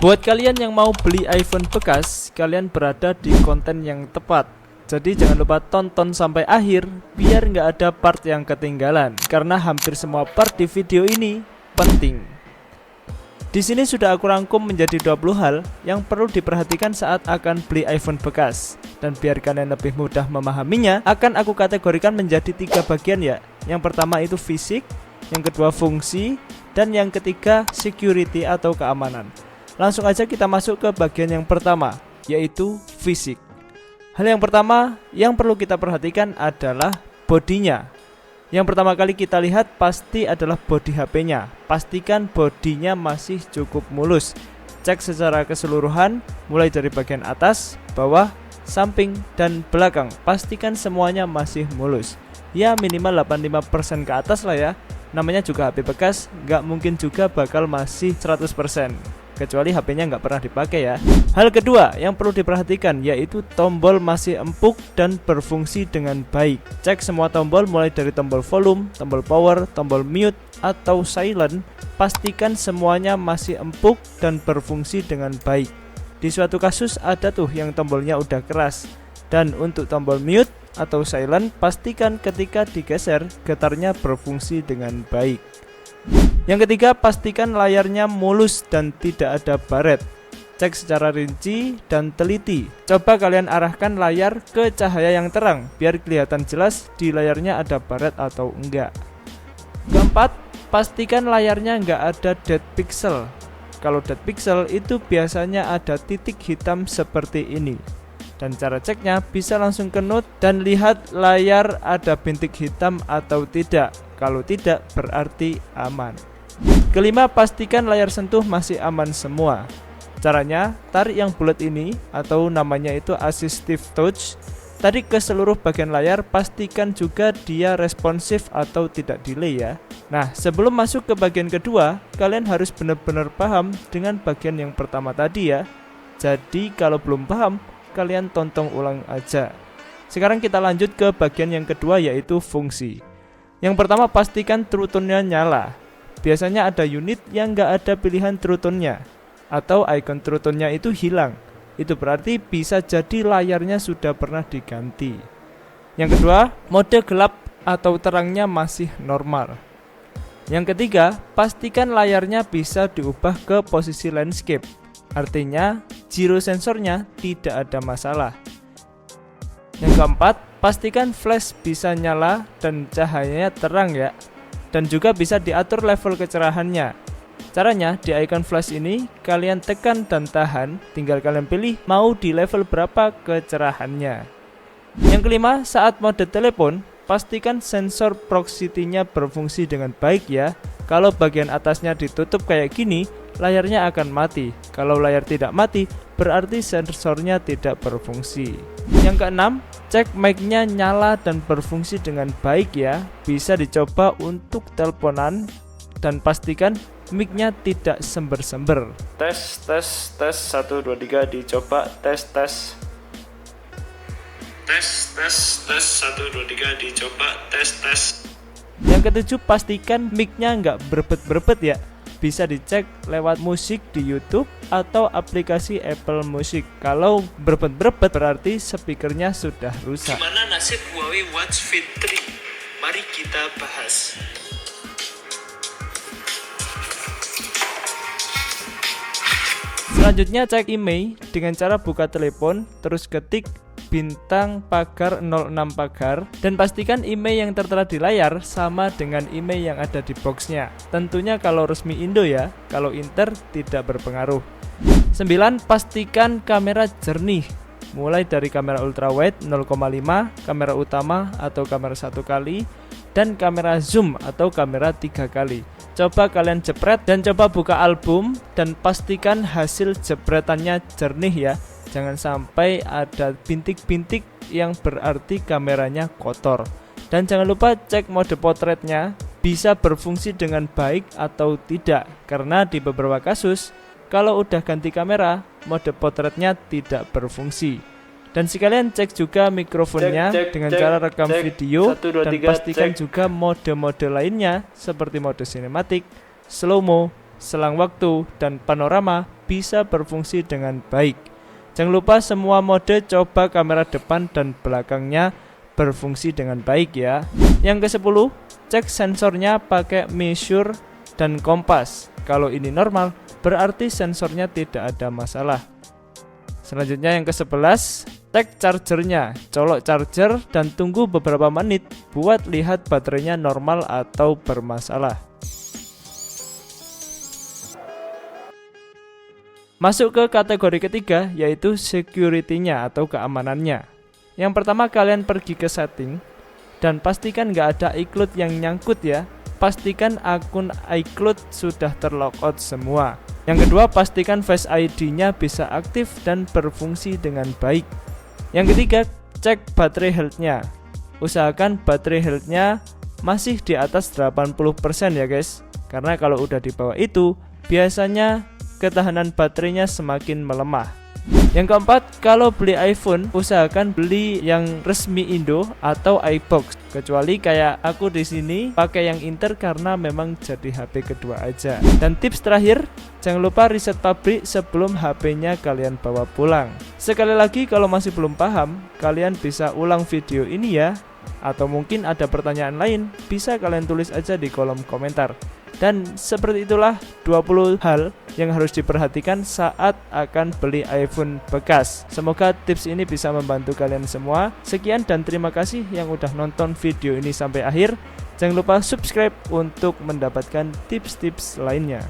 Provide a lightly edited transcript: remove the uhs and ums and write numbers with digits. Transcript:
Buat kalian yang mau beli iPhone bekas, kalian berada di konten yang tepat. Jadi jangan lupa tonton sampai akhir biar nggak ada part yang ketinggalan, karena hampir semua part di video ini penting. Di sini sudah aku rangkum menjadi 20 hal yang perlu diperhatikan saat akan beli iPhone bekas. Dan biar kalian lebih mudah memahaminya, akan aku kategorikan menjadi 3 bagian ya. Yang pertama itu fisik, yang kedua fungsi, dan yang ketiga security atau keamanan. Langsung aja kita masuk ke bagian yang pertama, yaitu fisik. Hal yang pertama yang perlu kita perhatikan adalah bodinya. Yang pertama kali kita lihat pasti adalah bodi HP-nya. Pastikan bodinya masih cukup mulus. Cek secara keseluruhan, mulai dari bagian atas, bawah, samping, dan belakang. Pastikan semuanya masih mulus. Ya minimal 85% ke atas lah ya. Namanya juga HP bekas, nggak mungkin juga bakal masih 100%. Kecuali HP-nya nggak pernah dipakai ya. Hal kedua yang perlu diperhatikan yaitu tombol masih empuk dan berfungsi dengan baik. Cek semua tombol mulai dari tombol volume, tombol power, tombol mute, atau silent. Pastikan semuanya masih empuk dan berfungsi dengan baik. Di suatu kasus ada tuh yang tombolnya udah keras. Dan untuk tombol mute atau silent, pastikan ketika digeser getarnya berfungsi dengan baik. Yang ketiga, pastikan layarnya mulus dan tidak ada baret. Cek secara rinci dan teliti. Coba kalian arahkan layar ke cahaya yang terang biar kelihatan jelas di layarnya ada baret atau enggak. Keempat, pastikan layarnya enggak ada dead pixel. Kalau dead pixel itu biasanya ada titik hitam seperti ini. Dan cara ceknya bisa langsung ke note dan lihat layar ada bintik hitam atau tidak. Kalau tidak berarti aman. Kelima, pastikan layar sentuh masih aman semua. Caranya, tarik yang bulat ini atau namanya itu assistive touch. Tarik ke seluruh bagian layar, pastikan juga dia responsif atau tidak delay ya. Nah, sebelum masuk ke bagian kedua, kalian harus benar-benar paham dengan bagian yang pertama tadi ya. Jadi kalau belum paham, kalian tonton ulang aja. Sekarang kita lanjut ke bagian yang kedua yaitu fungsi. Yang pertama, pastikan true tone-nya nyala. Biasanya ada unit yang nggak ada pilihan true tone-nya atau icon true tone-nya itu hilang. Itu berarti bisa jadi layarnya sudah pernah diganti. Yang kedua, mode gelap atau terangnya masih normal. Yang ketiga, pastikan layarnya bisa diubah ke posisi landscape. Artinya, gyro sensornya tidak ada masalah. Yang keempat, pastikan flash bisa nyala dan cahayanya terang ya. Dan juga bisa diatur level kecerahannya. Caranya, di icon flash ini kalian tekan dan tahan, tinggal kalian pilih mau di level berapa kecerahannya. Yang kelima, saat mode telepon, pastikan sensor proximity-nya berfungsi dengan baik ya. Kalau bagian atasnya ditutup kayak gini, layarnya akan mati. Kalau layar tidak mati, berarti sensornya tidak berfungsi. Yang keenam, cek mic-nya nyala dan berfungsi dengan baik ya. Bisa dicoba untuk teleponan dan pastikan mic-nya tidak sember-sember. Tes 1 2 3 dicoba tes 1 2 3 dicoba tes. Yang ketujuh, pastikan mic-nya nggak berbet-berbet ya. Bisa dicek lewat musik di YouTube atau aplikasi Apple Music. Kalau berbet-berbet berarti speakernya sudah rusak. Gimana nasib Huawei Watch Fit 3? Mari kita bahas. Selanjutnya cek email dengan cara buka telepon, terus ketik bintang pagar 06 pagar dan pastikan email yang tertera di layar sama dengan email yang ada di boxnya. Tentunya kalau resmi Indo ya, kalau Inter tidak berpengaruh. 9. Pastikan kamera jernih. Mulai dari kamera ultrawide 0,5, kamera utama atau kamera 1 kali, dan kamera zoom atau kamera 3 kali. Coba kalian jepret dan coba buka album dan pastikan hasil jepretannya jernih ya. Jangan sampai ada bintik-bintik yang berarti kameranya kotor. Dan jangan lupa cek mode potretnya bisa berfungsi dengan baik atau tidak. Karena di beberapa kasus, kalau udah ganti kamera, mode potretnya tidak berfungsi. Dan sekalian cek juga mikrofonnya dengan cara rekam video 1, 2, 3, dan pastikan juga mode-mode lainnya seperti mode sinematik, slow-mo, selang waktu, dan panorama bisa berfungsi dengan baik. Jangan lupa semua mode coba kamera depan dan belakangnya berfungsi dengan baik ya. Yang ke-10, cek sensornya pakai measure dan kompas. Kalau ini normal, berarti sensornya tidak ada masalah. Selanjutnya yang ke-11, cek chargernya. Colok charger dan tunggu beberapa menit buat lihat baterainya normal atau bermasalah. Masuk ke kategori ketiga, yaitu security-nya atau keamanannya. Yang pertama, kalian pergi ke setting dan pastikan nggak ada iCloud yang nyangkut ya. Pastikan akun iCloud sudah terlogout semua. Yang kedua, pastikan Face ID-nya bisa aktif dan berfungsi dengan baik. Yang ketiga, cek baterai health-nya. Usahakan baterai health-nya masih di atas 80% ya guys. Karena kalau udah di bawah itu, biasanya ketahanan baterainya semakin melemah. Yang keempat, kalau beli iPhone, usahakan beli yang resmi Indo atau iBox. Kecuali kayak aku di sini pakai yang Inter karena memang jadi HP kedua aja. Dan tips terakhir, jangan lupa riset pabrik sebelum HP-nya kalian bawa pulang. Sekali lagi, kalau masih belum paham, kalian bisa ulang video ini ya. Atau mungkin ada pertanyaan lain, bisa kalian tulis aja di kolom komentar. Dan seperti itulah 20 hal yang harus diperhatikan saat akan beli iPhone bekas. Semoga tips ini bisa membantu kalian semua. Sekian dan terima kasih yang udah nonton video ini sampai akhir. Jangan lupa subscribe untuk mendapatkan tips-tips lainnya.